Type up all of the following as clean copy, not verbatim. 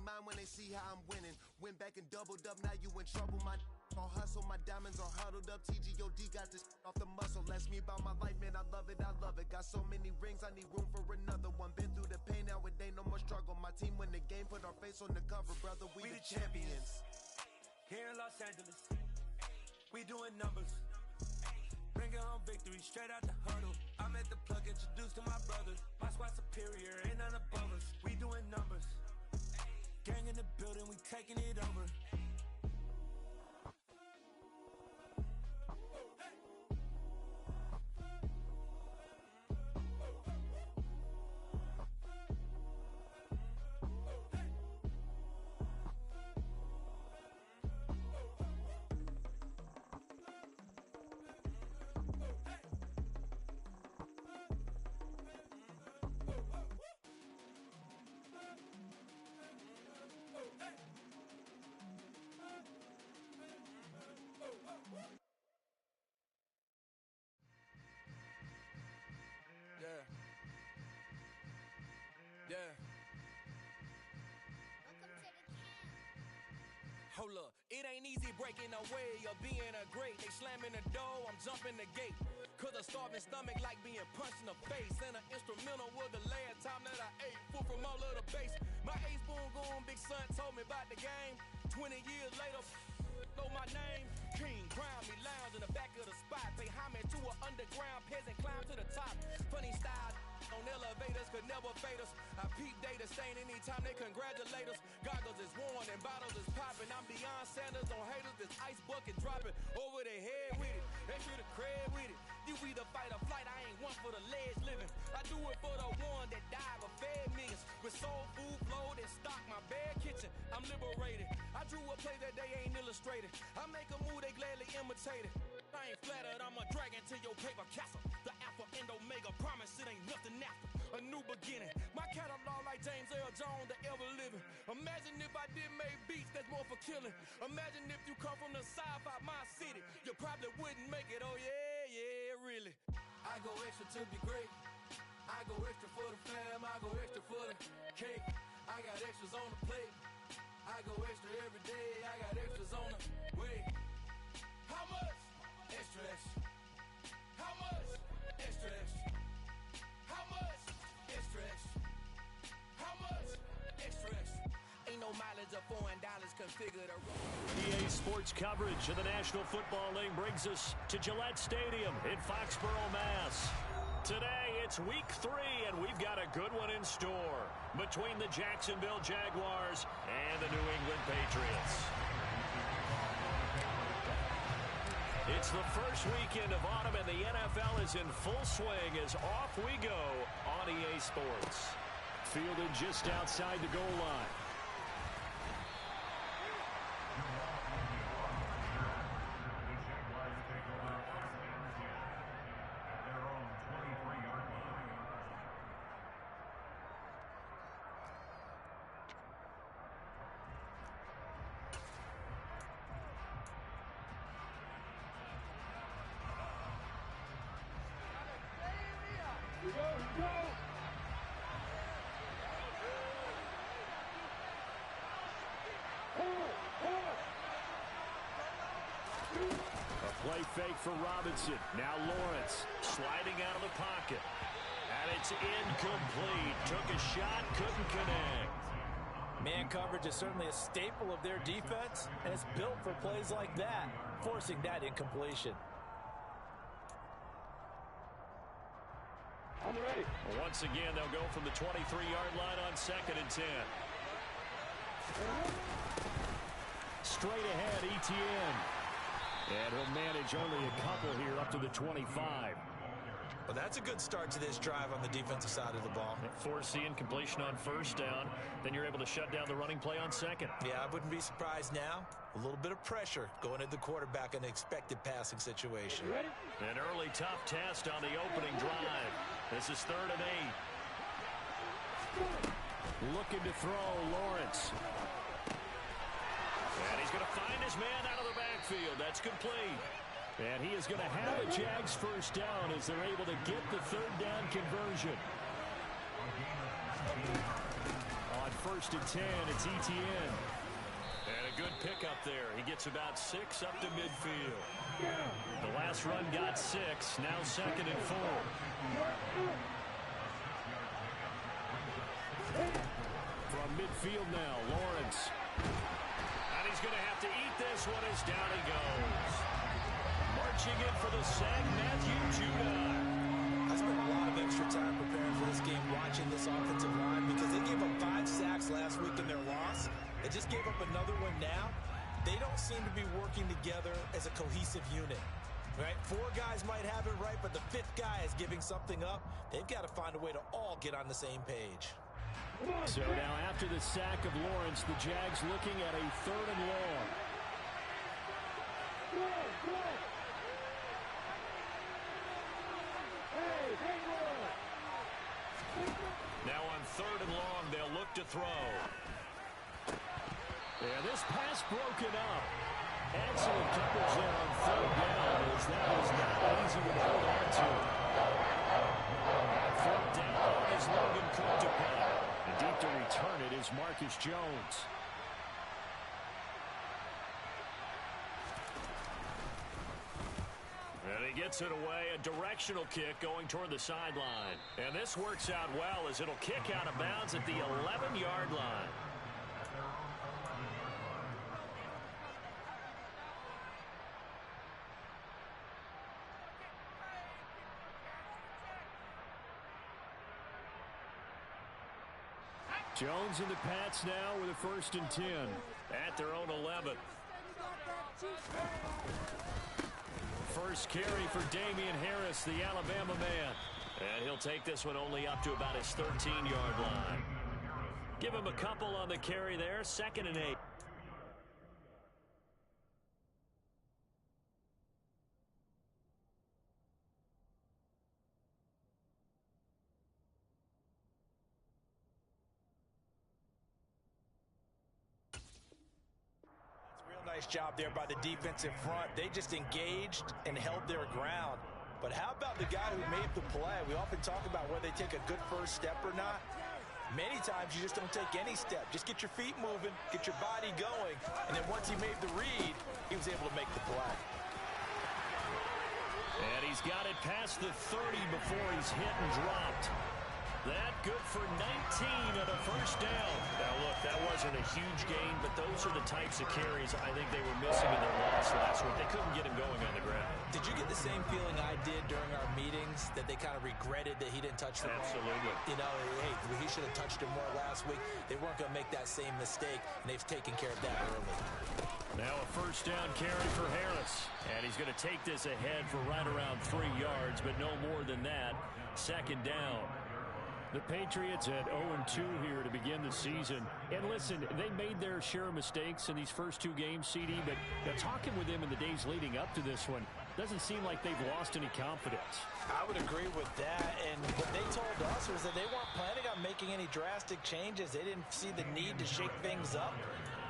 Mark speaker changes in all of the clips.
Speaker 1: mind when they see how I'm winning. Went back and doubled up, now you in trouble. My all hustle, my diamonds are huddled up. TGOD got this off the muscle. Ask me about my life, man, I love it, I love it. Got so many rings, I need room for another one. Been through the pain, now it ain't no more struggle. My team win the game, put our face on the cover, brother, we the champions.
Speaker 2: Here in Los Angeles, we doing numbers. Bringing home victory straight out the huddle. I'm at the plug, introduced to my brothers. My squad superior, ain't none above us. We doing numbers. Gang in the building, we taking it over. Hold up, it ain't easy breaking away or being a great. They slamming the door, I'm jumping the gate. Cause a starving stomach like being punched in the face. And an instrumental was the last time that I ate. Food from all of the base. My ace boom goon, big son told me about the game. 20 years later, know my name. King, crown me, lounge in the back of the spot. Pay homage to an underground peasant, climb to the top. Funny style on elevators could never fade us. I peep data stain anytime they congratulate us. Goggles is worn and bottles is popping. I'm beyond Sanders on haters. This ice bucket dropping over their head with it. They should have cred with it. You either fight or flight. I ain't one for the ledge living. I do it for the one that died but fed millions. With soul food flowed and stock my bare kitchen. I'm liberated. I drew a play that they ain't illustrated. I make a move they gladly imitate it. I ain't flattered, I'm a dragon to your paper castle. The alpha and omega, promise it ain't nothing after. A new beginning, my catalog like James Earl Jones, the ever living. Imagine if I did make beats, that's more for killing. Imagine if you come from the sci-fi, my city. You probably wouldn't make it, oh yeah, really. I go extra to be great. I go extra for the fam, I go extra for the cake. I got extras on the plate. I go extra every day, I got extras on the way. How much? Extra, extra. How much? Extra, extra. How much? Extra, extra. How much? Extra, extra. Ain't no mileage of $4 configured.
Speaker 3: EA Sports coverage of the National Football League brings us to Gillette Stadium in Foxborough, Mass. Today, it's week 3, and we've got a good one in store between the Jacksonville Jaguars and the New England Patriots. It's the first weekend of autumn, and the NFL is in full swing as off we go on EA Sports. Fielded just outside the goal line. Play fake for Robinson. Now Lawrence sliding out of the pocket. And it's incomplete. Took a shot, couldn't connect.
Speaker 4: Man coverage is certainly a staple of their defense, and it's built for plays like that, forcing that incompletion.
Speaker 3: I'm ready. Once again, they'll go from the 23-yard line on 2nd and 10. Straight ahead, Etienne. And he'll manage only a couple here up to the 25.
Speaker 5: Well, that's a good start to this drive on the defensive side of the ball.
Speaker 3: Force the incompletion on 1st down. Then you're able to shut down the running play on 2nd.
Speaker 5: Yeah, I wouldn't be surprised now. A little bit of pressure going at the quarterback in an expected passing situation.
Speaker 3: An early tough test on the opening drive. This is 3rd and 8. Looking to throw, Lawrence. And he's going to find his man out of the backfield. That's complete. And he is going to have a Jags first down as they're able to get the 3rd down conversion. On 1st and 10. It's Etienne. And a good pickup there. He gets about 6 up to midfield. The last run got 6. Now 2nd and 4. From midfield now, Lawrence. And he's going to have to eat this one as down he goes. Marching in for the sack, Matthew Judon.
Speaker 5: I spent a lot of extra time preparing for this game, watching this offensive line, because they gave up 5 sacks last week in their loss. They just gave up another one now. They don't seem to be working together as a cohesive unit. Right? 4 guys might have it right, but the 5th guy is giving something up. They've got to find a way to all get on the same page.
Speaker 3: So now after the sack of Lawrence, the Jags looking at a 3rd and long. Now on 3rd and long, they'll look to throw. Yeah, this pass broken up. Excellent coverage there on 3rd down, as that was not easy to hold on to. 4th down is Logan Cook to punt. And deep to return it is Marcus Jones. And he gets it away, a directional kick going toward the sideline. And this works out well as it'll kick out of bounds at the 11-yard line. Jones and the Pats now with a 1st and 10 at their own 11. First carry for Damian Harris, the Alabama man. And he'll take this one only up to about his 13-yard line. Give him a couple on the carry there, 2nd and 8.
Speaker 5: Nice job there by the defensive front. They just engaged and held their ground. But how about the guy who made the play? We often talk about whether they take a good first step or not. Many times you just don't take any step. Just get your feet moving, get your body going, and then once he made the read, he was able to make the play.
Speaker 3: And he's got it past the 30 before he's hit and dropped. That good for 19 and a 1st down. Now, look, that wasn't a huge gain, but those are the types of carries I think they were missing in their loss last week. They couldn't get him going on the ground.
Speaker 5: Did you get the same feeling I did during our meetings, that they kind of regretted that he didn't touch the ball?
Speaker 3: Absolutely.
Speaker 5: You know, hey, he should have touched him more last week. They weren't going to make that same mistake, and they've taken care of that early.
Speaker 3: Now a 1st down carry for Harris. And he's going to take this ahead for right around 3 yards, but no more than that. 2nd down. The Patriots at 0-2 here to begin the season. And listen, they made their share of mistakes in these first 2 games, CD, but talking with them in the days leading up to this one, doesn't seem like they've lost any confidence.
Speaker 5: I would agree with that, and what they told us was that they weren't planning on making any drastic changes. They didn't see the need to shake things up.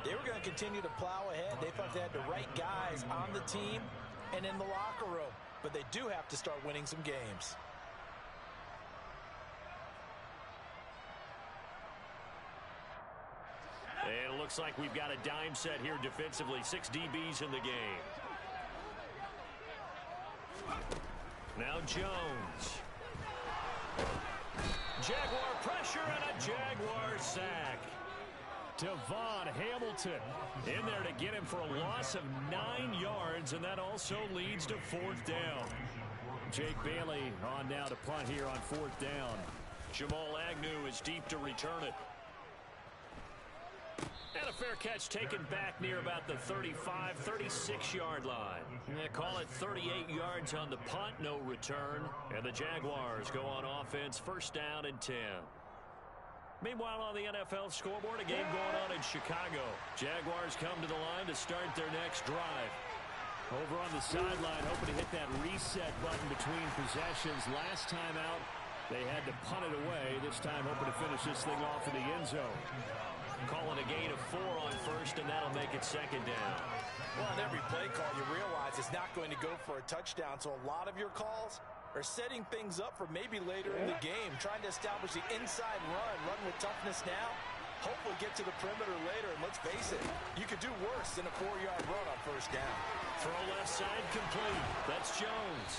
Speaker 5: They were going to continue to plow ahead. They thought they had the right guys on the team and in the locker room, but they do have to start winning some games.
Speaker 3: And it looks like we've got a dime set here defensively. 6 DBs in the game. Now Jones. Jaguar pressure and a Jaguar sack. Devon Hamilton in there to get him for a loss of 9 yards, and that also leads to 4th down. Jake Bailey on now to punt here on 4th down. Jamal Agnew is deep to return it. And a fair catch taken back near about the 35, 36-yard line. They call it 38 yards on the punt, no return. And the Jaguars go on offense, 1st down and 10. Meanwhile, on the NFL scoreboard, a game going on in Chicago. Jaguars come to the line to start their next drive. Over on the sideline, hoping to hit that reset button between possessions. Last time out, they had to punt it away. This time, hoping to finish this thing off in the end zone. Calling a gain of 4 on 1st, and that'll make it 2nd down.
Speaker 5: Well, on every play call, you realize it's not going to go for a touchdown, so a lot of your calls are setting things up for maybe later in the game, trying to establish the inside run with toughness now, hopefully get to the perimeter later. And let's face it, you could do worse than a 4-yard run on first down.
Speaker 3: Throw left side complete. That's Jones.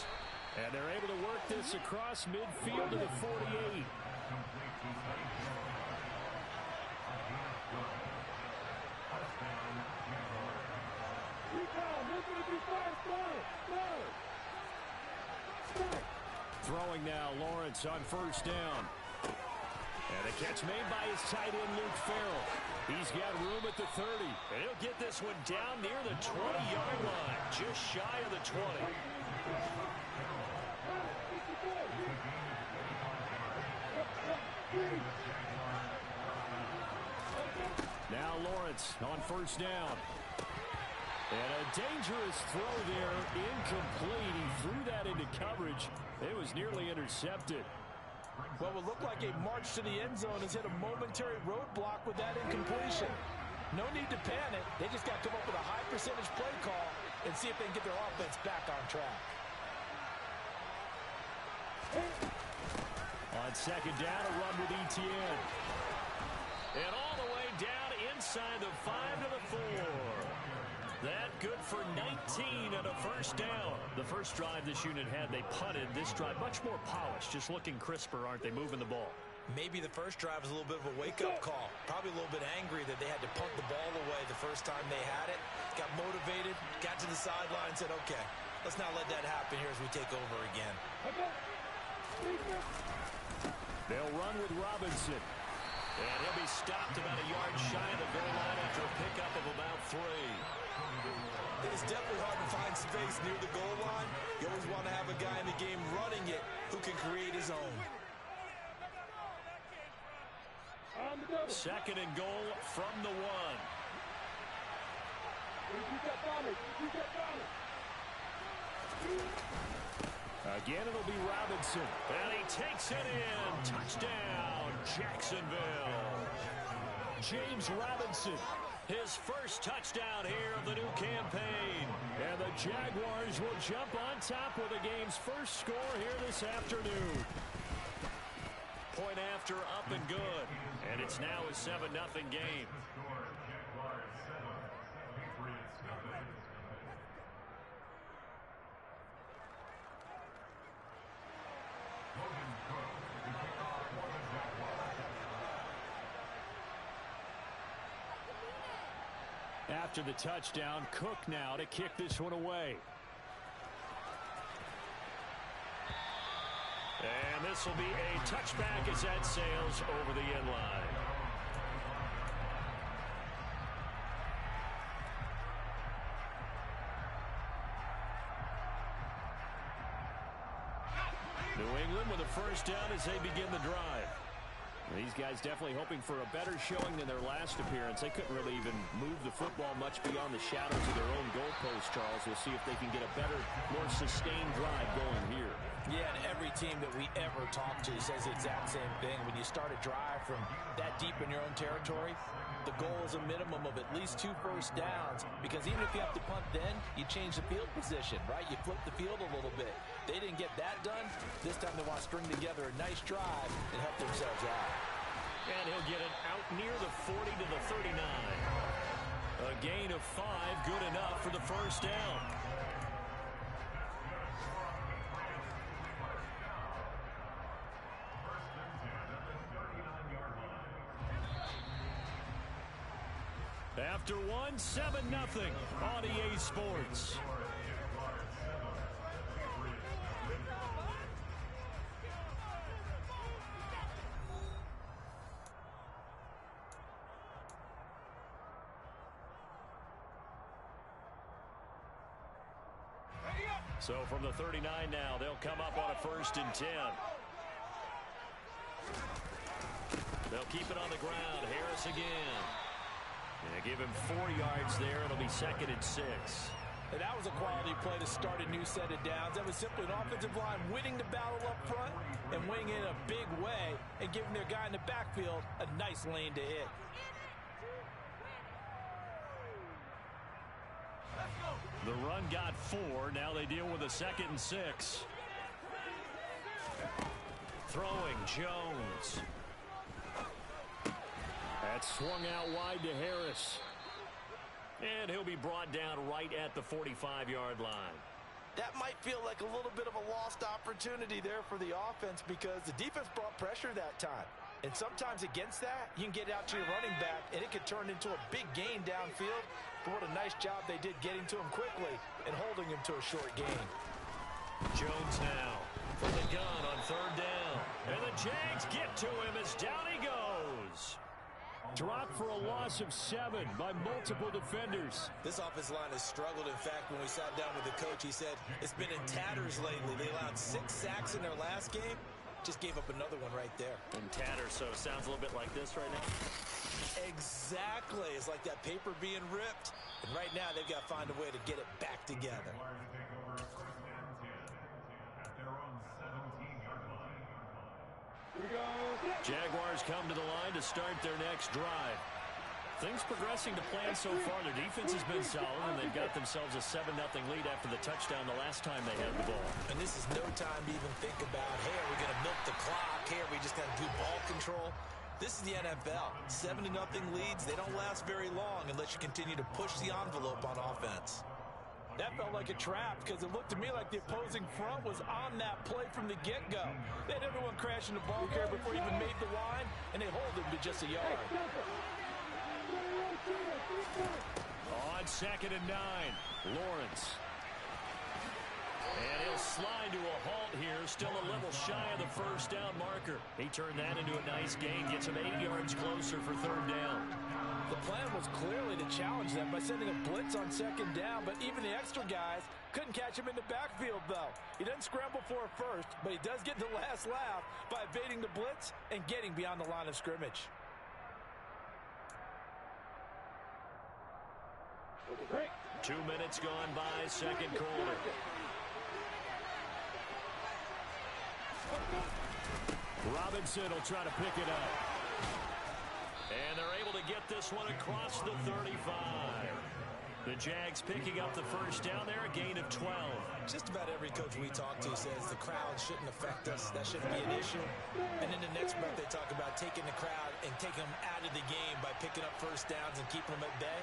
Speaker 3: And they're able to work this across midfield to the 48. Throwing now, Lawrence on first down. And a catch made by his tight end, Luke Farrell. He's got room at the 30. And he'll get this one down near the 20-yard line, just shy of the 20. Now Lawrence on first down. And a dangerous throw there, incomplete. He threw that into coverage. It was nearly intercepted.
Speaker 5: What would look like a march to the end zone has hit a momentary roadblock with that incompletion. No need to panic. They just got to come up with a high percentage play call and see if they can get their offense back on track.
Speaker 3: On second down, a run with Etienne. And all the way down inside the 5 to the 4. That good for 19 and a first down. The first drive this unit had, they punted. This drive, much more polished, just looking crisper, aren't they, moving the ball?
Speaker 5: Maybe the first drive was a little bit of a wake-up call. Probably a little bit angry that they had to punt the ball away the first time they had it. Got motivated, got to the sideline, said, okay, let's not let that happen here as we take over again.
Speaker 3: They'll run with Robinson. And he'll be stopped about a yard shy of the goal line after a pickup of about 3.
Speaker 5: It is definitely hard to find space near the goal line. You always want to have a guy in the game running it who can create his own.
Speaker 3: Second and goal from the 1. Again, it'll be Robinson. And he takes it in. Touchdown, Jacksonville. James Robinson, his first touchdown here of the new campaign. And the Jaguars will jump on top with the game's first score here this afternoon. Point after, up and good. And it's now a 7-0 game. After the touchdown, Cook now to kick this one away. And this will be a touchback as that sails over the end line. New England with a first down as they begin the drive. These guys definitely hoping for a better showing than their last appearance. They couldn't really even move the football much beyond the shadows of their own goalpost, Charles. We'll see if they can get a better, more sustained drive going here.
Speaker 4: Yeah, and every team that we ever talk to says the exact same thing. When you start a drive from that deep in your own territory, the goal is a minimum of at least 2 first downs, because even if you have to punt then, you change the field position, right? You flip the field a little bit. They didn't get that done. This time they want to string together a nice drive and help themselves out.
Speaker 3: And he'll get it out near the 40 to the 39. A gain of 5, good enough for the first down. After 1, 7-0 on EA Sports. So from the 39 now, they'll come up on a 1st and 10. They'll keep it on the ground. Harris again. And give him 4 yards there. It'll be 2nd and 6.
Speaker 4: And that was a quality play to start a new set of downs. That was simply an offensive line winning the battle up front and winning in a big way and giving their guy in the backfield a nice lane to hit.
Speaker 3: The run got 4. Now they deal with a 2nd and 6. Throwing Jones. That's swung out wide to Harris. And he'll be brought down right at the 45-yard line.
Speaker 5: That might feel like a little bit of a lost opportunity there for the offense because the defense brought pressure that time. And sometimes against that, you can get out to your running back, and it could turn into a big gain downfield. But what a nice job they did getting to him quickly and holding him to a short gain.
Speaker 3: Jones now for the gun on third down. And the Jags get to him as down he goes. Dropped for a loss of 7 by multiple defenders.
Speaker 5: This offensive line has struggled. In fact, when we sat down with the coach, he said it's been in tatters lately. They allowed 6 sacks in their last game. Just gave up another one right there.
Speaker 3: In tatters, so it sounds a little bit like this right now.
Speaker 5: Exactly. It's like that paper being ripped. And right now, they've got to find a way to get it back together.
Speaker 3: Jaguars come to the line to start their next drive. Things progressing to plan so far. Their defense has been solid, and they've got themselves a 7-0 lead after the touchdown the last time they had the ball.
Speaker 5: And this is no time to even think about, hey, are we going to milk the clock? Hey, are we just going to do ball control? This is the NFL. 7-0 leads, they don't last very long unless you continue to push the envelope on offense.
Speaker 6: That felt like a trap because it looked to me like the opposing front was on that play from the get-go. They had everyone crashing the ball carrier before he even made the line, and they hold him to just a yard.
Speaker 3: On 2nd and 9, Lawrence. And he'll slide to a halt here, still a little shy of the first down marker. He turned that into a nice gain, gets him 8 yards closer for third down.
Speaker 6: The plan was clearly to challenge them by sending a blitz on 2nd down, but even the extra guys couldn't catch him in the backfield, though. He doesn't scramble for a first, but he does get the last laugh by evading the blitz and getting beyond the line of scrimmage.
Speaker 3: 2 minutes gone by, second quarter. Robinson will try to pick it up. And they're able to get this one across the 35. The Jags picking up the first down there, a gain of 12.
Speaker 5: Just about every coach we talk to says the crowd shouldn't affect us. That shouldn't be an issue. And in the next breath, they talk about taking the crowd and taking them out of the game by picking up first downs and keeping them at bay.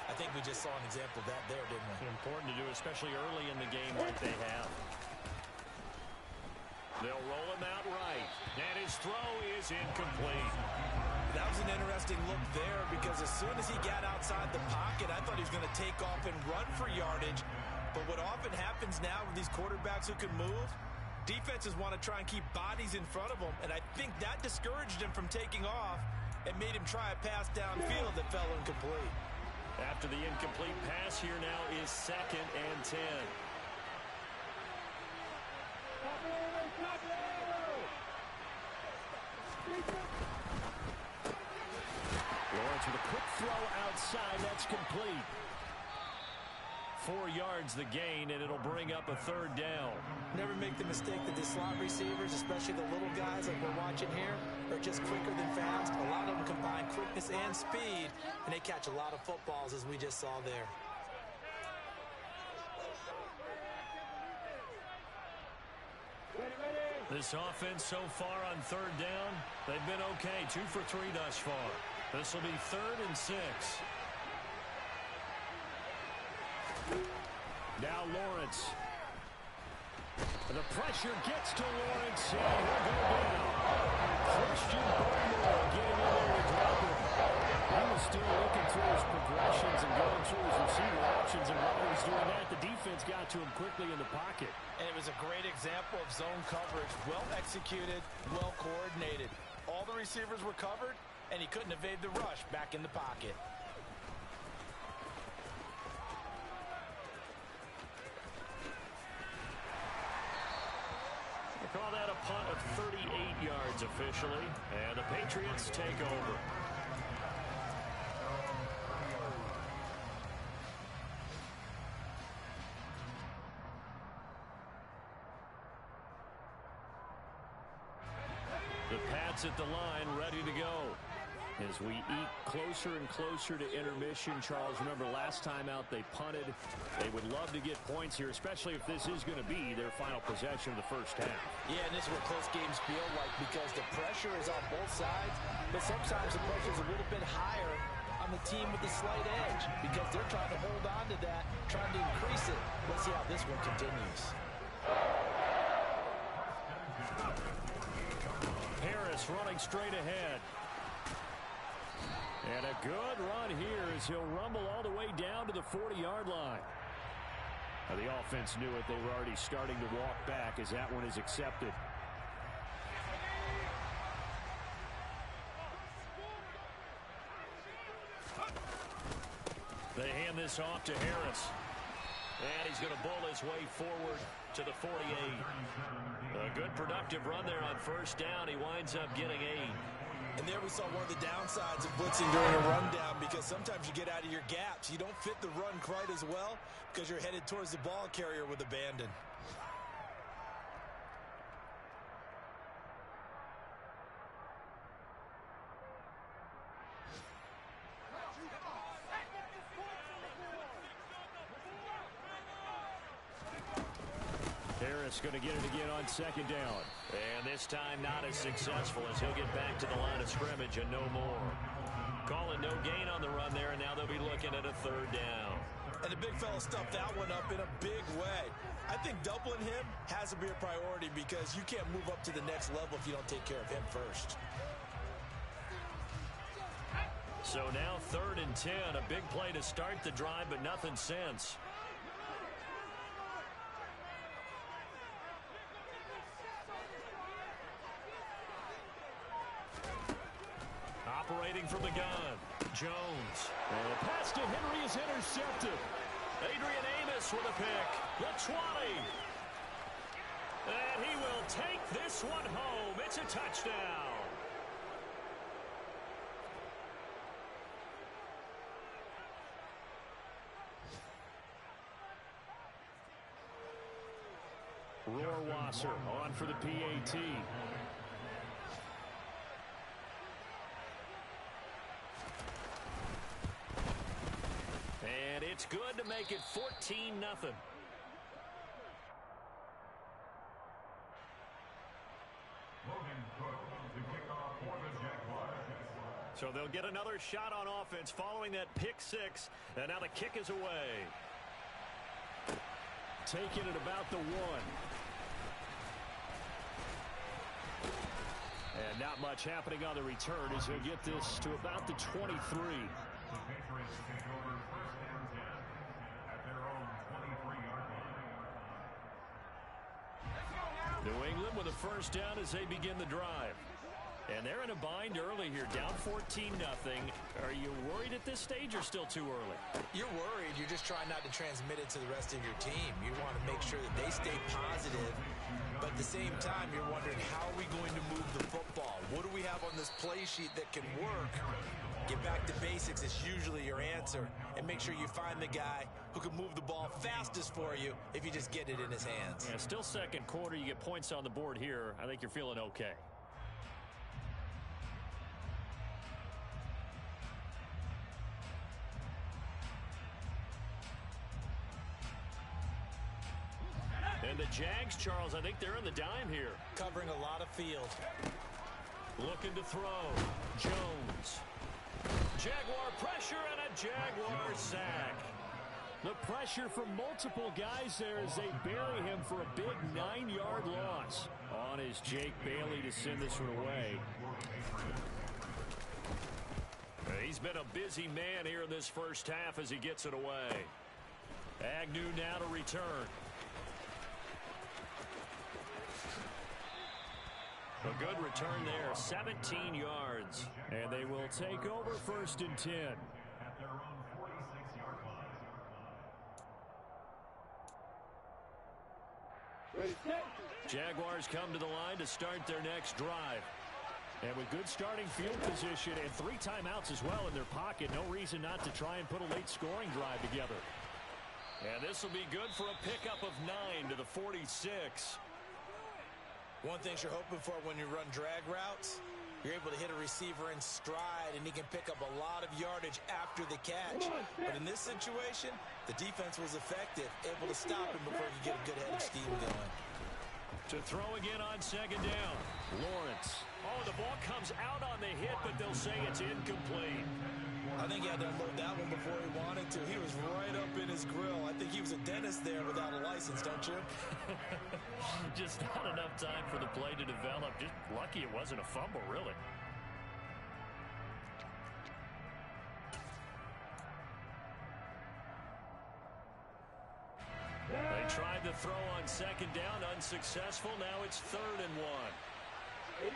Speaker 5: I think we just saw an example of that there, didn't we?
Speaker 3: Important to do, especially early in the game like they have. They'll roll him out right. And his throw is incomplete.
Speaker 5: That was an interesting look there because as soon as he got outside the pocket, I thought he was going to take off and run for yardage. But what often happens now with these quarterbacks who can move, defenses want to try and keep bodies in front of them. And I think that discouraged him from taking off and made him try a pass downfield that fell incomplete.
Speaker 3: After the incomplete pass, here now is 2nd and 10. Lawrence with a quick throw outside. That's complete. 4 yards the gain, and it'll bring up a third down.
Speaker 5: Never make the mistake that the slot receivers, especially the little guys like we're watching here, are just quicker than fast. A lot of them combine quickness and speed, and they catch a lot of footballs, as we just saw there.
Speaker 3: This offense so far on third down, they've been okay. 2 for 3 thus far. This will be 3rd and 6. Now Lawrence. The pressure gets to Lawrence, and he'll go down. Christian Barmore getting in there to drop him. He was still looking through his progressions and going through his receiver options, and while he was doing that, the defense got to him quickly in the pocket.
Speaker 6: And it was a great example of zone coverage. Well executed, well coordinated. All the receivers were covered, and he couldn't evade the rush back in the pocket.
Speaker 3: Call that a punt of 38 yards officially, and the Patriots take over. The Pats at the line, ready to go. As we eke closer and closer to intermission, Charles, remember last time out they punted. They would love to get points here, especially if this is going to be their final possession of the first half.
Speaker 4: Yeah, and this is what close games feel like because the pressure is on both sides, but sometimes the pressure is a little bit higher on the team with the slight edge because they're trying to hold on to that, trying to increase it. Let's see how this one continues.
Speaker 3: Harris running straight ahead. And a good run here as he'll rumble all the way down to the 40-yard line. Now, the offense knew it. They were already starting to walk back as that one is accepted. They hand this off to Harris. And he's going to bull his way forward to the 48. A good productive run there on first down. He winds up getting 8.
Speaker 5: And there we saw one of the downsides of blitzing during a rundown because sometimes you get out of your gaps. You don't fit the run quite as well because you're headed towards the ball carrier with abandon.
Speaker 3: Harris going to get it again on second down. And this time not as successful as he'll get back to the line of scrimmage and no more. Calling no gain on the run there, and now they'll be looking at a third down.
Speaker 5: And the big fella stuffed that one up in a big way. I think doubling him has to be a priority because you can't move up to the next level if you don't take care of him first.
Speaker 3: So now 3rd and 10, a big play to start the drive, but nothing since. Operating from the gun, Jones. And the pass to Henry is intercepted. Adrian Amos with a pick. The 20. And he will take this one home. It's a touchdown. Rohrwasser on for the PAT. And it's good to make it 14-0. So they'll get another shot on offense following that pick six. And now the kick is away. Taken at about the 1. And not much happening on the return as he'll get this to about the 23. New England with a first down as they begin the drive. And they're in a bind early here, down 14-0. Are you worried at this stage or still too early?
Speaker 5: You're worried. You're just trying not to transmit it to the rest of your team. You want to make sure that they stay positive. But at the same time, you're wondering, how are we going to move the football? What do we have on this play sheet that can work? Get back to basics is usually your answer. And make sure you find the guy who can move the ball fastest for you if you just get it in his hands.
Speaker 3: Yeah, still second quarter. You get points on the board here. I think you're feeling okay. And the Jags, Charles, I think they're in the dime here.
Speaker 5: Covering a lot of field.
Speaker 3: Looking to throw. Jones. Jaguar pressure and a Jaguar sack. The pressure from multiple guys there as they bury him for a big 9-yard loss. On is Jake Bailey to send this one away. He's been a busy man here in this first half as he gets it away. Agnew now to return. A good return there, 17 yards. And they will take over 1st and 10. Jaguars come to the line to start their next drive. And with good starting field position and 3 timeouts as well in their pocket, no reason not to try and put a late scoring drive together. And this will be good for a pickup of 9 to the 46.
Speaker 5: One thing you're hoping for when you run drag routes You're able to hit a receiver in stride, and he can pick up a lot of yardage after the catch. But in this situation, the defense was effective, able to stop him before he could get a good head of steam going.
Speaker 3: To throw again on second down, Lawrence. Oh, the ball comes out on the hit, but they'll say it's incomplete.
Speaker 5: I think he had to unload that one before he wanted to. He was right up in his grill. I think he was a dentist there without a license, don't you?
Speaker 3: Just not enough time for the play to develop. Just lucky it wasn't a fumble, really. They tried to throw on second down, unsuccessful. Now it's 3rd and 1.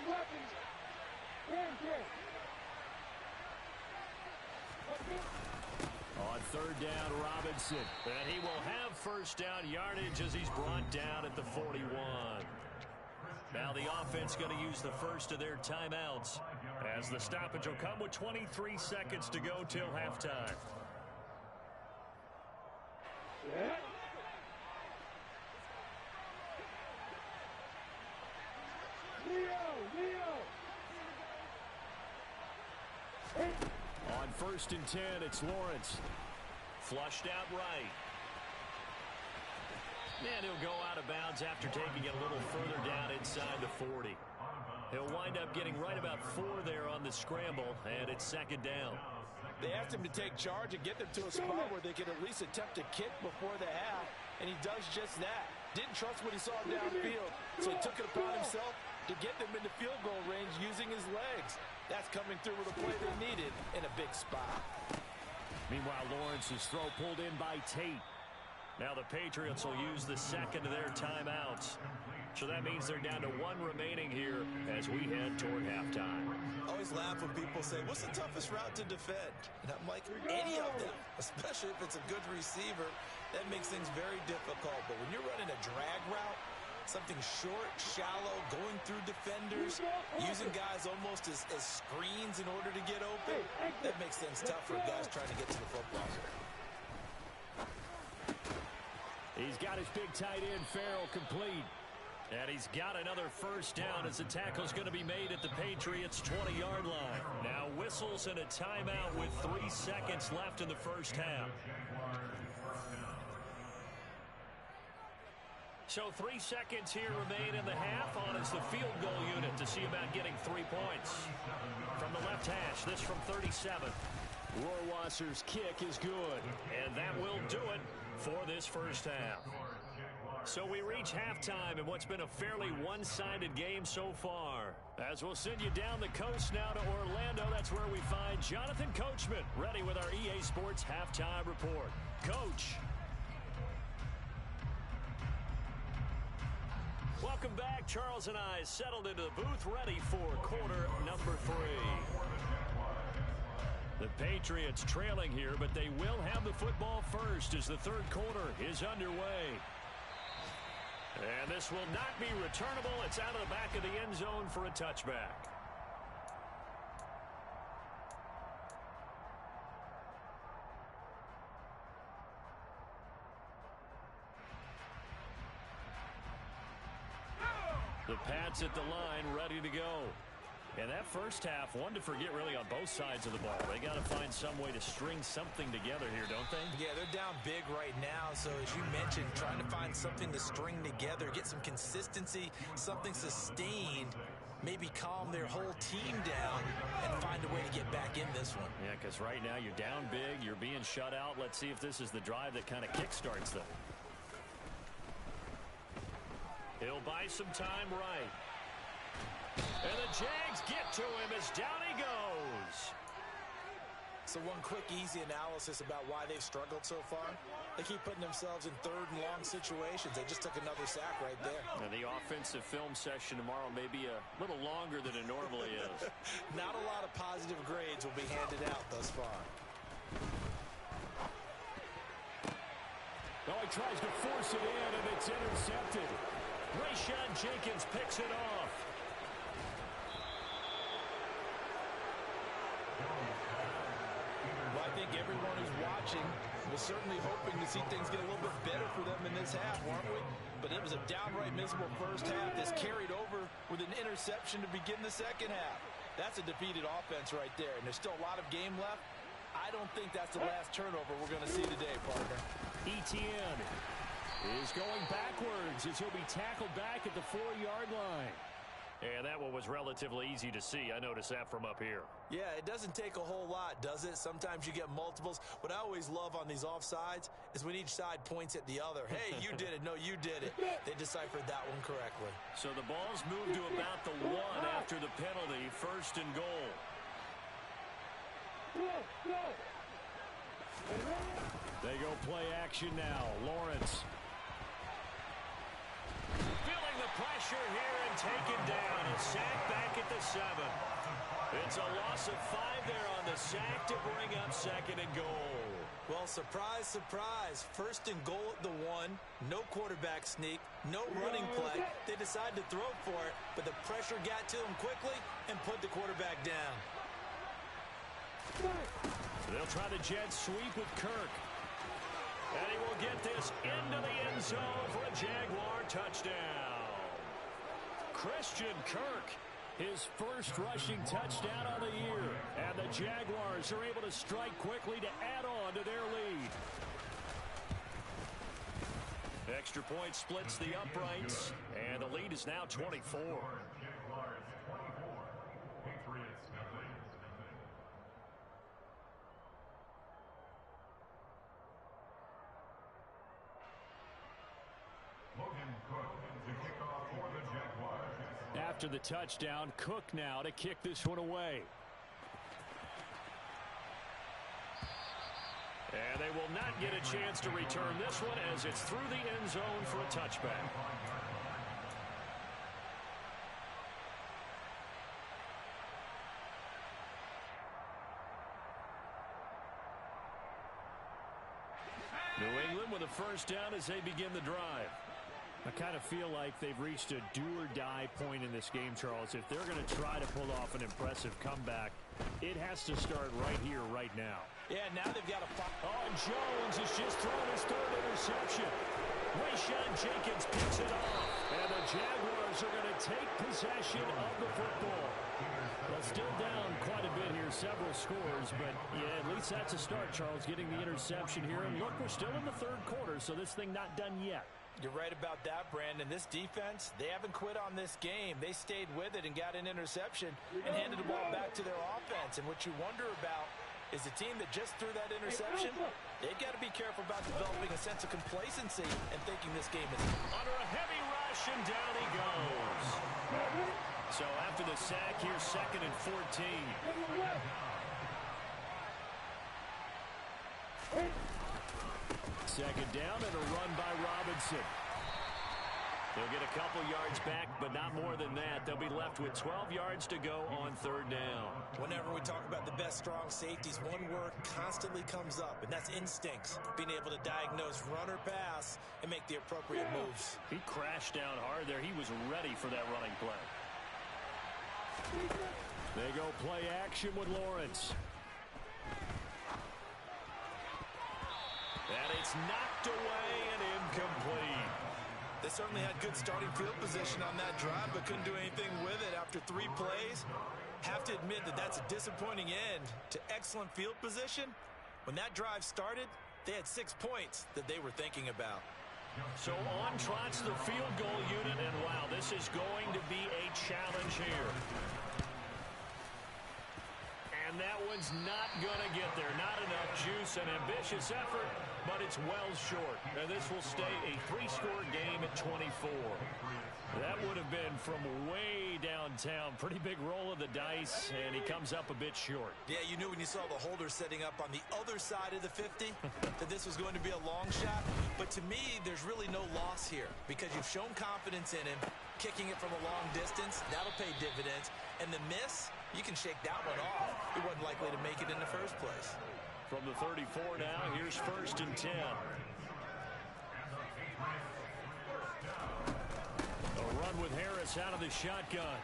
Speaker 3: On 3rd down, Robinson. And he will have first down yardage as he's brought down at the 41. Now the offense going to use the first of their timeouts, as the stoppage will come with 23 seconds to go till halftime. On 1st and 10, it's Lawrence. Flushed out right. And he'll go out of bounds after taking it a little further down inside the 40. He'll wind up getting right about 4 there on the scramble, and it's 2nd down.
Speaker 6: They asked him to take charge and get them to a spot where they could at least attempt a kick before the half, and he does just that. Didn't trust what he saw downfield, so he took it upon himself to get them into field goal range using his legs. That's coming through with a play they needed in a big spot.
Speaker 3: Meanwhile, Lawrence's throw pulled in by Tate. Now the Patriots will use the second of their timeouts. So that means they're down to 1 remaining here as we head toward halftime.
Speaker 5: I always laugh when people say, what's the toughest route to defend? And I'm like, any of them, especially if it's a good receiver. That makes things very difficult. But when you're running a drag route, something short, shallow, going through defenders, using guys almost as screens in order to get open, that makes things tough for guys trying to get to the football.
Speaker 3: He's got his big tight end, Farrell, complete. And he's got another first down as the tackle's going to be made at the Patriots' 20-yard line. Now whistles and a timeout with 3 seconds left in the first half. So 3 seconds here remain in the half on as the field goal unit to see about getting 3 points. From the left hash, this from 37. Rohrwasser's kick is good, and that will do it for this first half. So we reach halftime in what's been a fairly one-sided game so far. As we'll send you down the coast now to Orlando, that's where we find Jonathan Coachman, ready with our EA Sports Halftime Report. Coach. Welcome back. Charles and I settled into the booth, ready for quarter number 3. The Patriots trailing here, but they will have the football first as the third quarter is underway. And this will not be returnable. It's out of the back of the end zone for a touchback. The Pats at the line, ready to go. And that first half, one to forget really on both sides of the ball. They got to find some way to string something together here, don't they?
Speaker 5: Yeah, they're down big right now. So as you mentioned, trying to find something to string together, get some consistency, something sustained, maybe calm their whole team down and find a way to get back in this one.
Speaker 3: Yeah, because right now you're down big, you're being shut out. Let's see if this is the drive that kind of kickstarts them. He'll buy some time right. And the Jags get to him as down he goes.
Speaker 5: So one quick, easy analysis about why they've struggled so far. They keep putting themselves in 3rd and long situations. They just took another sack right there.
Speaker 3: And the offensive film session tomorrow may be a little longer than it normally is.
Speaker 5: Not a lot of positive grades will be handed out thus far.
Speaker 3: Oh, he tries to force it in, and it's intercepted. Rayshawn Jenkins picks it off.
Speaker 6: Well, I think everyone who's watching was certainly hoping to see things get a little bit better for them in this half, weren't we? But it was a downright miserable first half that's carried over with an interception to begin the second half. That's a defeated offense right there, and there's still a lot of game left. I don't think that's the last turnover we're going to see today, partner.
Speaker 3: Etienne is going backwards as he'll be tackled back at the 4-yard line. And that one was relatively easy to see. I noticed that from up here.
Speaker 6: Yeah, it doesn't take a whole lot, does it? Sometimes you get multiples. What I always love on these offsides is when each side points at the other. Hey, you did it. No, you did it. They deciphered that one correctly.
Speaker 3: So the ball's moved to about the 1 after the penalty. 1st and goal. They go play action now. Lawrence. Feeling the pressure here and taken down. And sacked back at the 7. It's a loss of 5 there on the sack to bring up 2nd and goal.
Speaker 6: Well, surprise, surprise. 1st and goal at the 1. No quarterback sneak. No running play. They decided to throw for it, but the pressure got to them quickly and put the quarterback down.
Speaker 3: They'll try the jet sweep with Kirk. And he will get this into the end zone for a Jaguar touchdown. Christian Kirk, his first rushing touchdown on the year. And the Jaguars are able to strike quickly to add on to their lead. Extra point splits the uprights, and the lead is now 24. After the touchdown, Cook now to kick this one away. And they will not get a chance to return this one as it's through the end zone for a touchback. New England with a first down as they begin the drive. I kind of feel like they've reached a do-or-die point in this game, Charles. If they're going to try to pull off an impressive comeback, it has to start right here, right now.
Speaker 6: Yeah, now they've got a...
Speaker 3: Oh, Jones has just thrown his 3rd interception. Rayshawn Jenkins picks it off. And the Jaguars are going to take possession of the football. Well, still down quite a bit here, several scores. But, yeah, at least that's a start, Charles, getting the interception here. And look, we're still in the 3rd quarter, so this thing not done yet.
Speaker 6: You're right about that, Brandon. This defense, they haven't quit on this game. They stayed with it and got an interception and handed the ball back to their offense. And what you wonder about is the team that just threw that interception, they've got to be careful about developing a sense of complacency and thinking this game is
Speaker 3: under a heavy rush, and down he goes. So after the sack, here's 2nd and 14. Second down and a run by Robinson. They'll get a couple yards back, but not more than that. They'll be left with 12 yards to go on 3rd down.
Speaker 6: Whenever we talk about the best strong safeties, one word constantly comes up, and that's instincts. Being able to diagnose run or pass and make the appropriate moves.
Speaker 3: He crashed down hard there. He was ready for that running play. They go play action with Lawrence. And it's knocked away and incomplete.
Speaker 6: They certainly had good starting field position on that drive, but couldn't do anything with it after 3 plays. Have to admit that that's a disappointing end to excellent field position. When that drive started, they had 6 points that they were thinking about.
Speaker 3: So on trots the field goal unit, and wow, this is going to be a challenge here. And that one's not going to get there. Not enough juice. An ambitious effort, but it's well short. And this will stay a 3-score game at 24. That would have been from way downtown. Pretty big roll of the dice, and he comes up a bit short.
Speaker 6: Yeah, you knew when you saw the holder setting up on the other side of the 50 that this was going to be a long shot. But to me, there's really no loss here because you've shown confidence in him. Kicking it from a long distance, that'll pay dividends. And the miss, you can shake that one off. He wasn't likely to make it in the first place.
Speaker 3: From the 34 now, here's 1st and 10. A run with Harris out of the shotgun.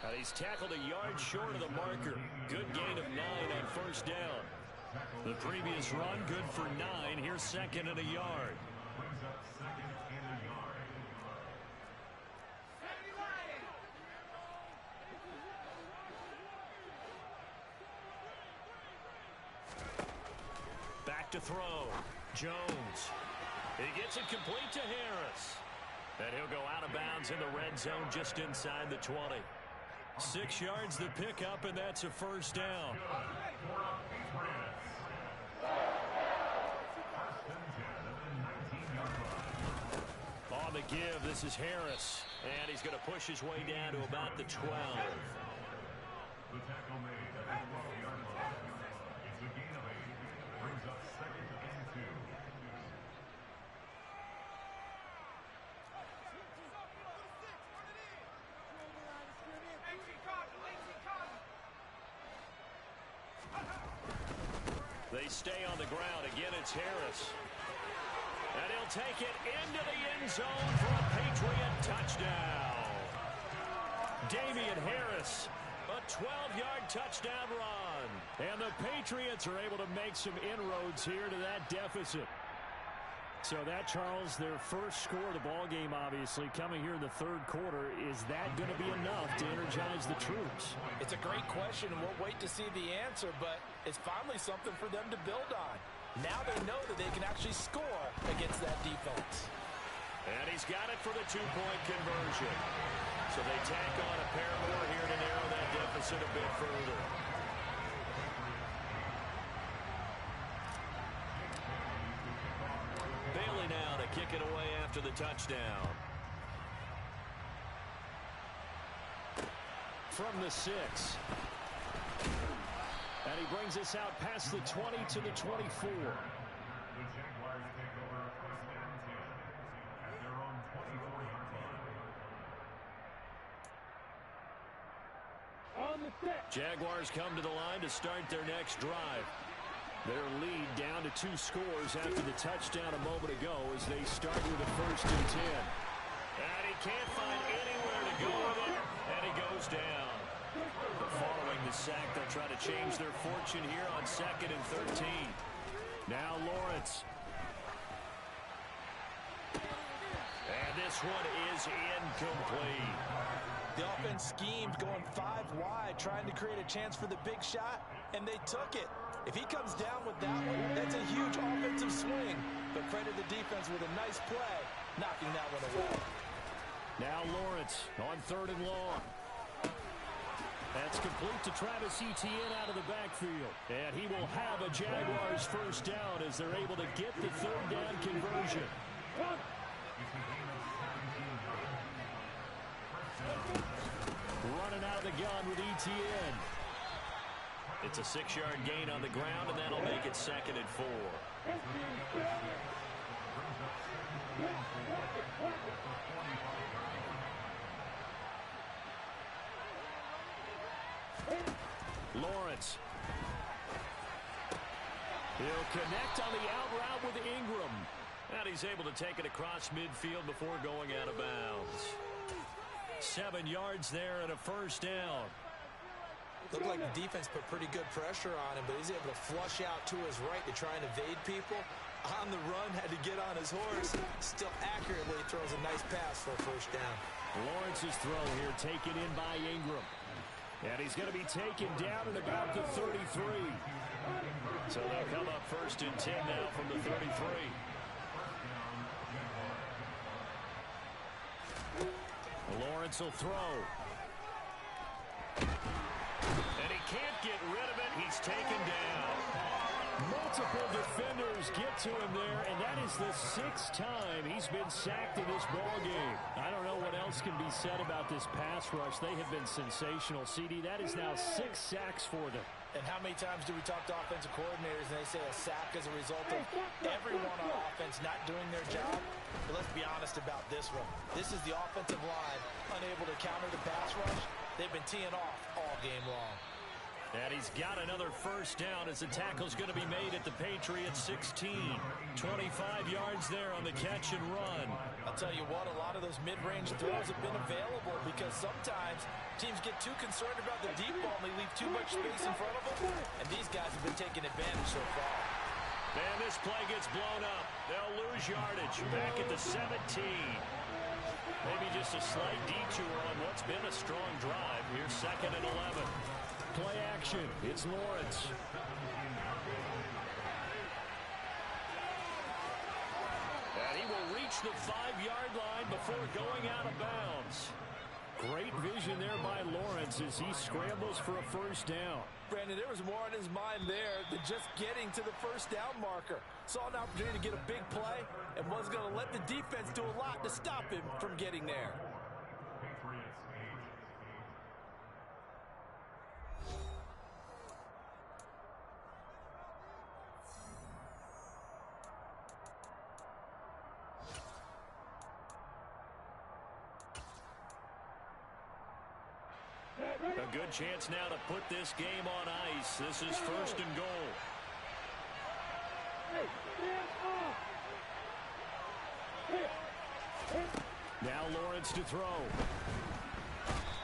Speaker 3: And he's tackled a yard short of the marker. Good gain of 9 on 1st down. The previous run, good for 9. Here's 2nd and a yard. to throw. Jones. He gets it complete to Harris. And he'll go out of bounds in the red zone just inside the 20. 6 yards the pickup, and that's a first down. On the give, this is Harris. And he's going to push his way down to about the 12.
Speaker 7: The tackle made at the 12-yard line. It's a gain of 8. Brings up 2nd and 2.
Speaker 3: They stay on the ground. Again, it's Harris. And he'll take it into the end zone for a Patriot touchdown. Damian Harris, a 12-yard touchdown run. And the Patriots are able to make some inroads here to that deficit. So that, Charles, their first score of the ballgame, obviously, coming here in the third quarter. Is that going to be enough to energize the troops?
Speaker 6: It's a great question, and we'll wait to see the answer, but it's finally something for them to build on. Now they know that they can actually score against that defense.
Speaker 3: And he's got it for the two-point conversion. So they tack on a pair more here to narrow that deficit a bit further. Bailey now to kick it away after the touchdown. From the 6. And he brings us out past the 20 to the 24.
Speaker 7: The Jaguars take over 1st and 10 at their own 24-yard line.
Speaker 3: Jaguars come to the line to start their next drive. Their lead down to 2 scores after the touchdown a moment ago as they start with a 1st and 10. And he can't find anywhere to go with it, and he goes down. But following the sack, they'll try to change their fortune here on 2nd and 13. Now Lawrence. And this one is incomplete.
Speaker 6: The offense schemed, going 5 wide, trying to create a chance for the big shot, and they took it. If he comes down with that one, that's a huge offensive swing. But credit the defense with a nice play, knocking that one away.
Speaker 3: Now Lawrence on 3rd and long. That's complete to Travis Etienne out of the backfield. And he will have a Jaguars first down as they're able to get the 3rd down conversion. Running out of the gun with Etienne. It's a 6-yard gain on the ground, and that'll make it 2nd and 4. Lawrence. He'll connect on the out route with Ingram. And he's able to take it across midfield before going out of bounds. 7 yards there and a first down.
Speaker 6: Looked like the defense put pretty good pressure on him, but he's able to flush out to his right to try and evade people. On the run, had to get on his horse. Still accurately throws a nice pass for a first down.
Speaker 3: Lawrence's throw here taken in by Ingram. And he's going to be taken down at about the 33. So they'll come up 1st and 10 now from the 33. Lawrence will throw. And he can't get rid of it. He's taken down. Multiple defenders get to him there, and that is the 6th time he's been sacked in this ballgame. I don't know what else can be said about this pass rush. They have been sensational, CD. That is now 6 sacks for them.
Speaker 6: And how many times do we talk to offensive coordinators and they say a sack as a result of everyone on offense not doing their job? But let's be honest about this one. This is the offensive line unable to counter the pass rush. They've been teeing off all game long.
Speaker 3: And he's got another first down as the tackle's going to be made at the Patriots 16. 25 yards there on the catch and run.
Speaker 6: I'll tell you what, a lot of those mid-range throws have been available because sometimes teams get too concerned about the deep ball and they leave too much space in front of them. And these guys have been taking advantage so far.
Speaker 3: And this play gets blown up. They'll lose yardage back at the 17. Maybe just a slight detour on what's been a strong drive. Here's 2nd and 11. Play action. It's Lawrence. reach the 5-yard line before going out of bounds. Great vision there by Lawrence as he scrambles for a first down.
Speaker 6: Brandon, there was more on his mind there than just getting to the first down marker. Saw an opportunity to get a big play and was going to let the defense do a lot to stop him from getting there.
Speaker 3: A good chance now to put this game on ice. This is first and goal. Now Lawrence to throw.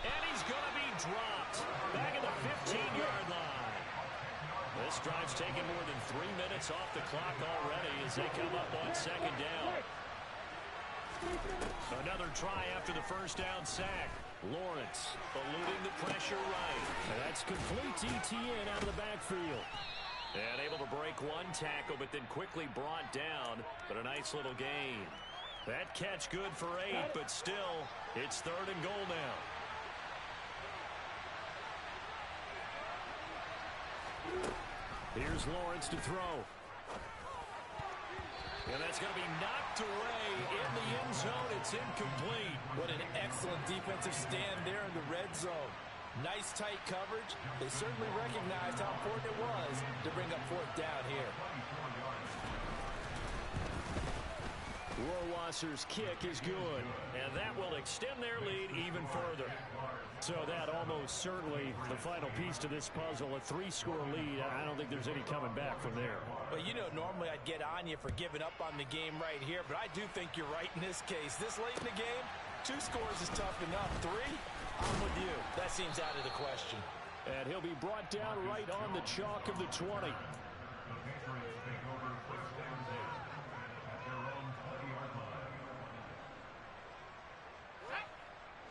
Speaker 3: And he's going to be dropped. Back at the 15-yard line. This drive's taken more than 3 minutes off the clock already as they come up on second down. Another try after the first down sack. Lawrence eluding the pressure right. And that's complete ETN out of the backfield. And able to break one tackle, but then quickly brought down. But a nice little gain. That catch good for 8, but still, it's third and goal now. Here's Lawrence to throw. And that's going to be knocked away in the end zone. It's incomplete.
Speaker 6: What an excellent defensive stand there in the red zone. Nice tight coverage. They certainly recognized how important it was to bring up fourth down here.
Speaker 3: Rohrwasser's kick is good, and that will extend their lead even further. So that almost certainly the final piece to this puzzle, a 3-score lead. I don't think there's any coming back from there.
Speaker 6: Well, you know, normally I'd get on you for giving up on the game right here, but I do think you're right in this case. This late in the game, 2 scores is tough enough. 3, I'm with you. That seems out of the question.
Speaker 3: And he'll be brought down right on the chalk of the 20.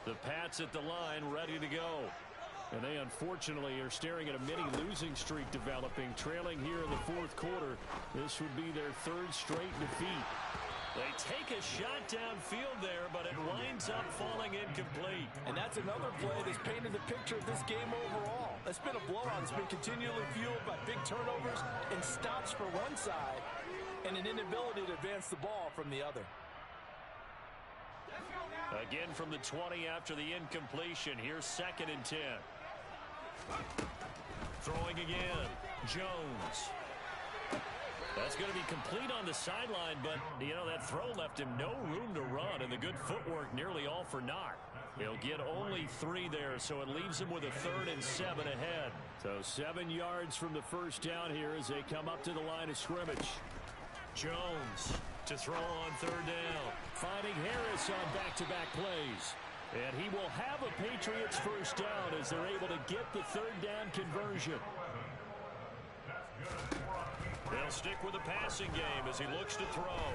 Speaker 3: The Pats at the line, ready to go. And they unfortunately are staring at a mini losing streak developing, trailing here in the fourth quarter. This would be their 3rd straight defeat. They take a shot downfield there, but it winds up falling incomplete.
Speaker 6: And that's another play that's painted the picture of this game overall. It's been a blowout. It's been continually fueled by big turnovers and stops for one side and an inability to advance the ball from the other.
Speaker 3: Again from the 20 after the incompletion. Here's 2nd and 10. Throwing again. Jones. That's going to be complete on the sideline, but, you know, that throw left him no room to run, and the good footwork nearly all for naught. He'll get only 3 there, so it leaves him with a 3rd and 7 ahead. So 7 yards from the first down here as they come up to the line of scrimmage. Jones to throw on 3rd down. Finding Harris on back-to-back plays. And he will have a Patriots first down as they're able to get the 3rd down conversion. They'll stick with the passing game as he looks to throw.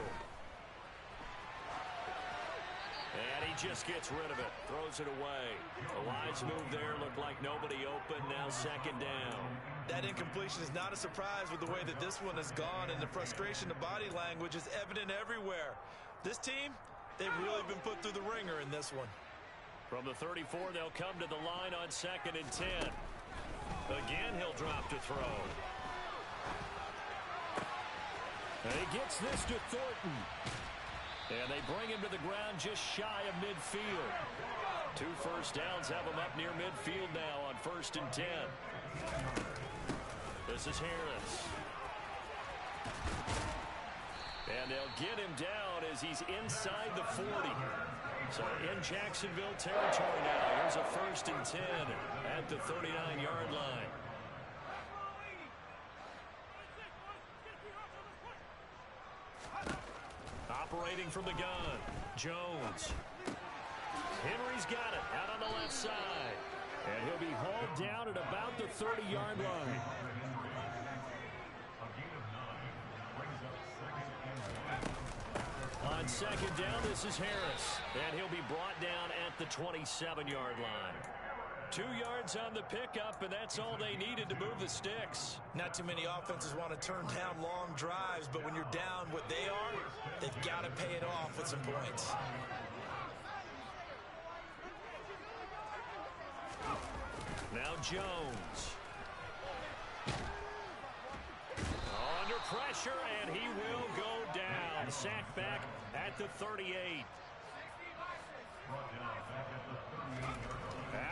Speaker 3: And he just gets rid of it. Throws it away. A wise move there. Looked like nobody open. Now 2nd down.
Speaker 5: That incompletion is not a surprise with the way that this one has gone, and the frustration, the body language is evident everywhere. This team, they've really been put through the ringer in this one.
Speaker 3: From the 34, they'll come to the line on 2nd and 10. Again, he'll drop to throw. And he gets this to Thornton. And they bring him to the ground just shy of midfield. 2 first downs have him up near midfield now on 1st and 10. This is Harris. And they'll get him down as he's inside the 40. So in Jacksonville territory now. Here's a 1st and 10 at the 39-yard line. Operating from the gun, Jones. Henry's got it out on the left side. And he'll be hauled down at about the 30-yard line. On 2nd down, this is Harris. And he'll be brought down at the 27-yard line. 2 yards on the pickup, and that's all they needed to move the sticks.
Speaker 5: Not too many offenses want to turn down long drives, but when you're down what they are, they've got to pay it off with some points.
Speaker 3: Now Jones. Under pressure, and he will go down. Sacked back at the 38.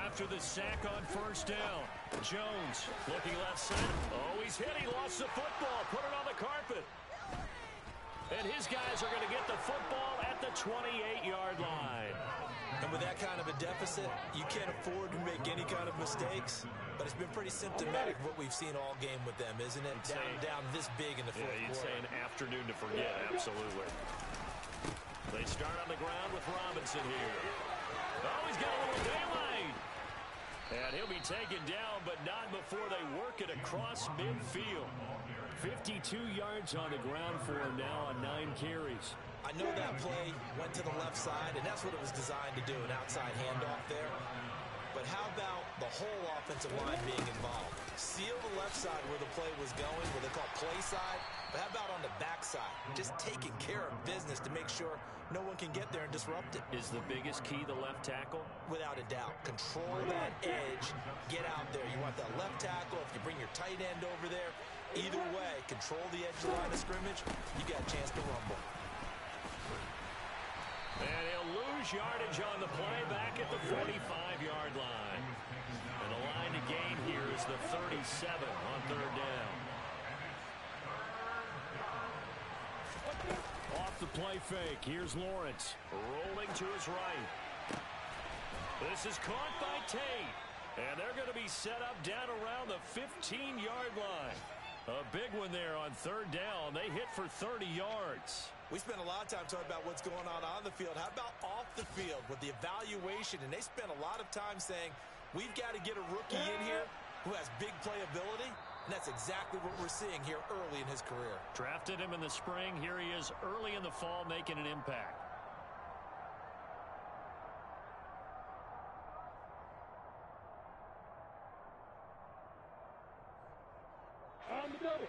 Speaker 3: After the sack on first down, Jones looking left side. Oh, he's hit. He lost the football. Put it on the carpet. And his guys are going to get the football at the 28-yard line.
Speaker 5: And with that kind of a deficit, you can't afford to make any kind of mistakes. But it's been pretty symptomatic of what we've seen all game with them, isn't it? Down this big in the fourth quarter.
Speaker 3: You'd say an afternoon to forget, absolutely. They start on the ground with Robinson here. Oh, he's got a little daylight. And he'll be taken down, but not before they work it across midfield. 52 yards on the ground for him now on 9 carries.
Speaker 5: I know that play went to the left side, and that's what it was designed to do, an outside handoff there. But how about the whole offensive line being involved? Seal the left side where the play was going, what they call play side. But how about on the backside? Just taking care of business to make sure no one can get there and disrupt it.
Speaker 3: Is the biggest key the left tackle?
Speaker 5: Without a doubt. Control that edge. Get out there. You want that left tackle. If you bring your tight end over there, either way, control the edge of the line of scrimmage, you got a chance to rumble.
Speaker 3: And he'll lose yardage on the play back at the 45-yard line. And the line to gain here is the 37 on third down. Off the play fake. Here's Lawrence rolling to his right. This is caught by Tate. And they're going to be set up down around the 15-yard line. A big one there on third down. They hit for 30 yards.
Speaker 5: We spent a lot of time talking about what's going on the field. How about off the field with the evaluation? And they spent a lot of time saying, we've got to get a rookie in here who has big playability. And that's exactly what we're seeing here early in his career.
Speaker 3: Drafted him in the spring. Here he is early in the fall making an impact.
Speaker 8: On the double.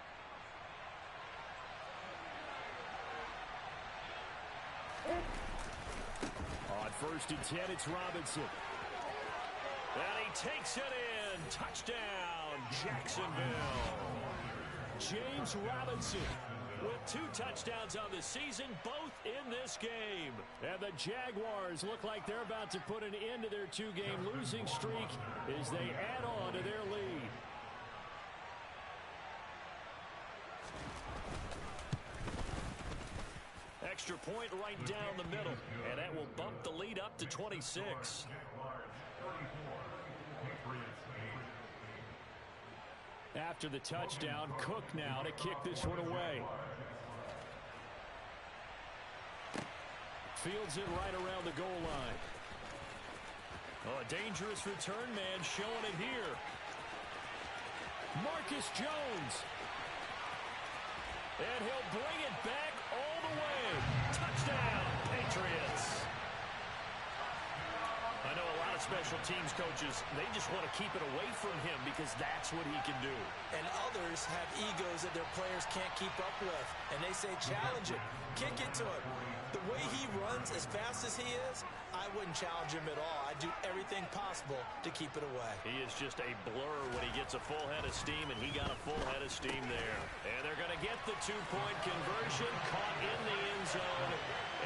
Speaker 3: On first and 10, it's Robinson. And he takes it in. Touchdown, Jacksonville. James Robinson with 2 touchdowns on the season, both in this game. And the Jaguars look like they're about to put an end to their 2-game losing streak as they add on to their lead. Extra point right down the middle, and that will bump the lead up to 26. After the touchdown, Cook now to kick this one away. Fields it right around the goal line. Oh, a dangerous return man showing it here. Marcus Jones. And he'll bring it back all the way. Touchdown, Patriots. I know a lot of special teams coaches, they just want to keep it away from him because that's what he can do.
Speaker 5: And others have egos that their players can't keep up with. And they say, challenge him. Kick it to him. The way he runs as fast as he is, I wouldn't challenge him at all. I'd do everything possible to keep it away.
Speaker 3: He is just a blur when he gets a full head of steam, and he got a full head of steam there. And they're going to get the 2-point conversion, caught in the end zone,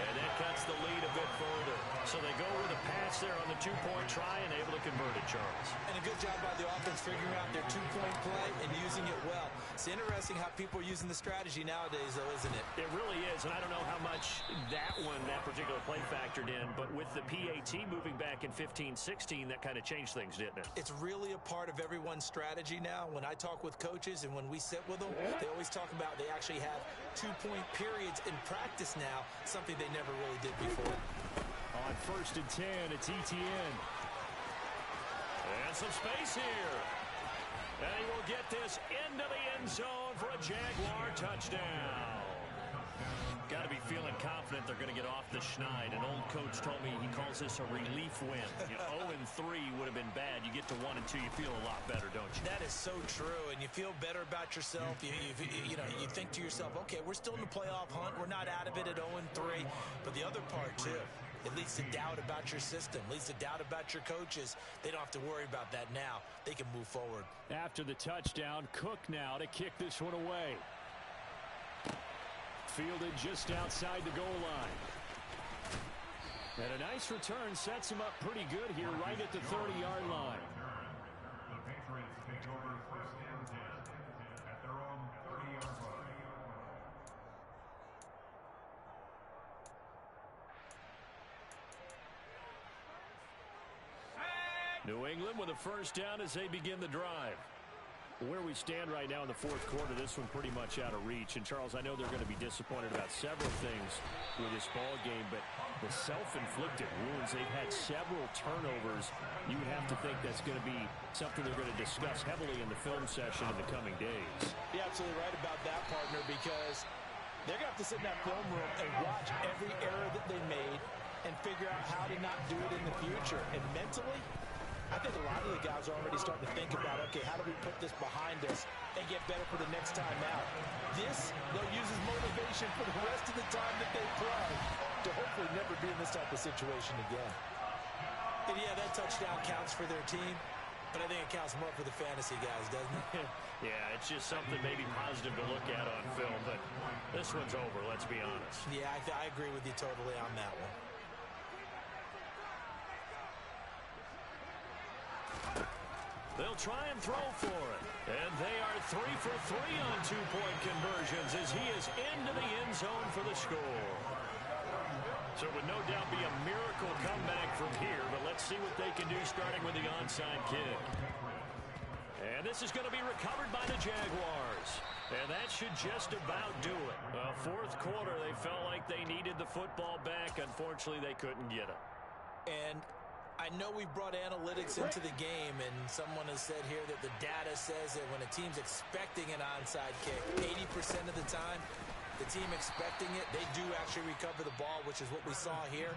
Speaker 3: and that cuts the lead a bit further. So they go with a pass there on the 2-point try and able to convert it, Charles.
Speaker 5: And a good job by the offense figuring out their 2-point play and using it well. It's interesting how people are using the strategy nowadays, though, isn't it?
Speaker 3: It really is, and I don't know how much that particular play factored in, but with the PAT moving back in 15-16, that kind of changed things, didn't it?
Speaker 5: It's really a part of everyone's strategy now. When I talk with coaches and when we sit with them, they always talk about they actually have 2-point periods in practice now, something they never really did before.
Speaker 3: On first and 10, it's Etienne. And some space here. And he will get this into the end zone for a Jaguar touchdown. Got to be feeling confident confident they're going to get off the schneid. An old coach told me he calls this a relief win. 0-3 would have been bad. You get to 1-2, you feel a lot better, don't you?
Speaker 5: That is so true, and you feel better about yourself. You think to yourself, okay, we're still in the playoff hunt. We're not out of it at 0-3. But the other part, too, it leads to doubt about your system, leads to doubt about your coaches. They don't have to worry about that now. They can move forward.
Speaker 3: After the touchdown, Cook now to kick this one away. Fielded just outside the goal line. And a nice return sets him up pretty good here right at the 30-yard line.
Speaker 7: The Patriots take over first and 10 at their own 30-yard line.
Speaker 3: New England with a first down as they begin the drive. Where we stand right now in the fourth quarter, this one pretty much out of reach. And, Charles, I know they're going to be disappointed about several things with this ball game, but the self-inflicted wounds, they've had several turnovers. You would have to think that's going to be something they're going to discuss heavily in the film session in the coming days.
Speaker 5: You're absolutely right about that, partner, because they're going to have to sit in that film room and watch every error that they made and figure out how to not do it in the future. And mentally, I think a lot of the guys are already starting to think about, okay, how do we put this behind us and get better for the next time out? This, they'll use as motivation for the rest of the time that they play to hopefully never be in this type of situation again. And yeah, that touchdown counts for their team, but I think it counts more for the fantasy guys, doesn't it?
Speaker 3: Yeah, it's just something maybe positive to look at on film, but this one's over, let's be honest.
Speaker 5: Yeah, I agree with you totally on that one.
Speaker 3: They'll try and throw for it. And they are 3 for 3 on two-point conversions as he is into the end zone for the score. So it would no doubt be a miracle comeback from here, but let's see what they can do starting with the onside kick. And this is going to be recovered by the Jaguars. And that should just about do it. Fourth quarter, they felt like they needed the football back. Unfortunately, they couldn't get it.
Speaker 5: And I know we brought analytics into the game, and someone has said here that the data says that when a team's expecting an onside kick, 80% of the time, the team expecting it, they do actually recover the ball, which is what we saw here.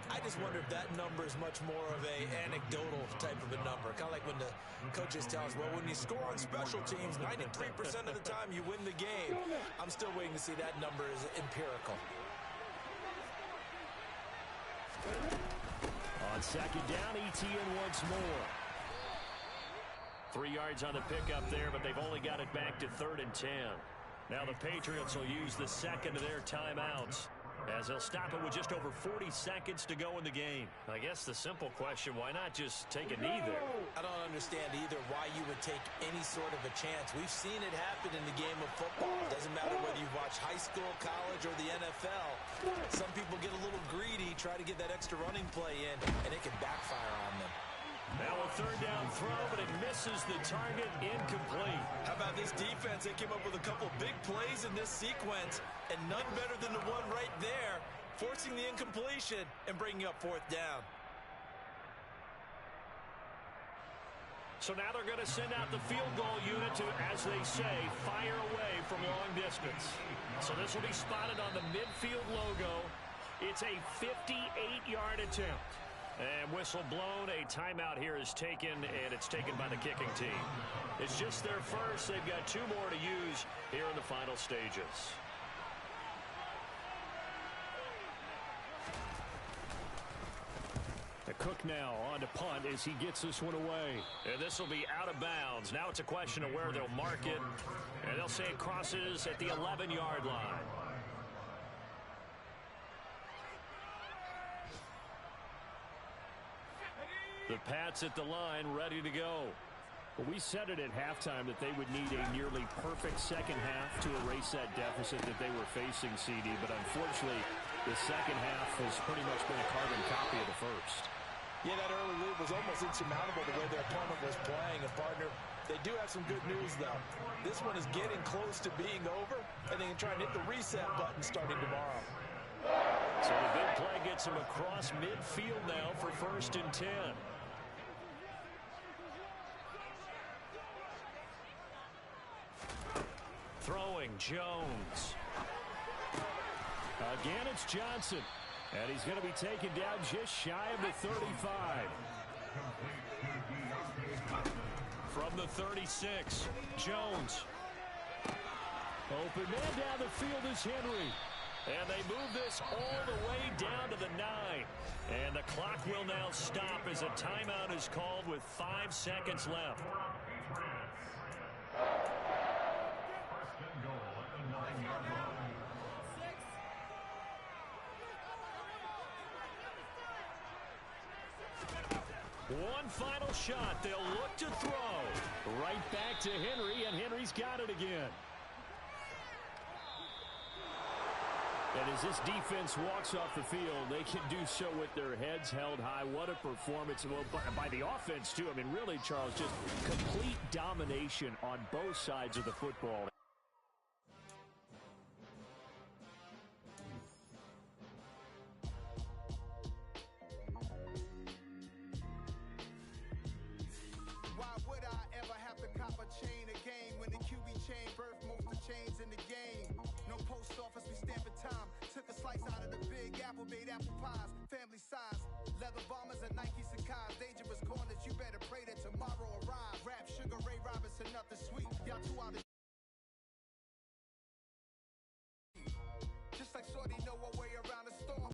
Speaker 5: I just wonder if that number is much more of a anecdotal type of a number. Kind of like when the coaches tell us, well, when you score on special teams, 93% of the time you win the game. I'm still waiting to see that number is empirical.
Speaker 3: On second down, Etienne once more. 3 yards on the pickup there, but they've only got it back to 3rd and 10. Now the Patriots will use the second of their timeouts as they'll stop it with just over 40 seconds to go in the game. I guess the simple question, why not just take a knee there?
Speaker 5: I don't understand either why you would take any sort of a chance. We've seen it happen in the game of football. It doesn't matter whether you watch high school, college, or the NFL. Some people get a little greedy, try to get that extra running play in, and it can backfire on them.
Speaker 3: Now a 3rd down throw, but it misses the target, incomplete.
Speaker 5: How about this defense? They came up with a couple big plays in this sequence, and none better than the one right there, forcing the incompletion and bringing up 4th down.
Speaker 3: So now they're going to send out the field goal unit to, as they say, fire away from long distance. So this will be spotted on the midfield logo. It's a 58-yard attempt. And whistle blown, a timeout here is taken, and it's taken by the kicking team. It's just their first. They've got 2 more to use here in the final stages. The Cook now on to punt as he gets this one away. And this will be out of bounds. Now it's a question of where they'll mark it. And they'll say it crosses at the 11-yard line. The Pats at the line, ready to go. Well, we said it at halftime that they would need a nearly perfect second half to erase that deficit that they were facing, CD. But unfortunately, the second half has pretty much been a carbon copy of the first.
Speaker 5: Yeah, that early lead was almost insurmountable the way their opponent was playing. And, partner, they do have some good news, though. This one is getting close to being over, and they can try and hit the reset button starting tomorrow.
Speaker 3: So the big play gets him across midfield now for 1st and 10. Throwing Jones. A Again, it's Johnson. And he's going to be taken down just shy of the 35. From the 36, Jones. Open man down the field is Henry. And they move this all the way down to the 9. And the clock will now stop as a timeout is called with 5 seconds left.
Speaker 7: First and goal at the 9-yard line.
Speaker 3: One final shot. They'll look to throw. Right back to Henry, and Henry's got it again. And as this defense walks off the field, they can do so with their heads held high. What a performance. Well, by the offense, too. I mean, really, Charles, just complete domination on both sides of the football.
Speaker 9: Why would I ever have to cop a chain a game when the QB chain birth most of chains in the game?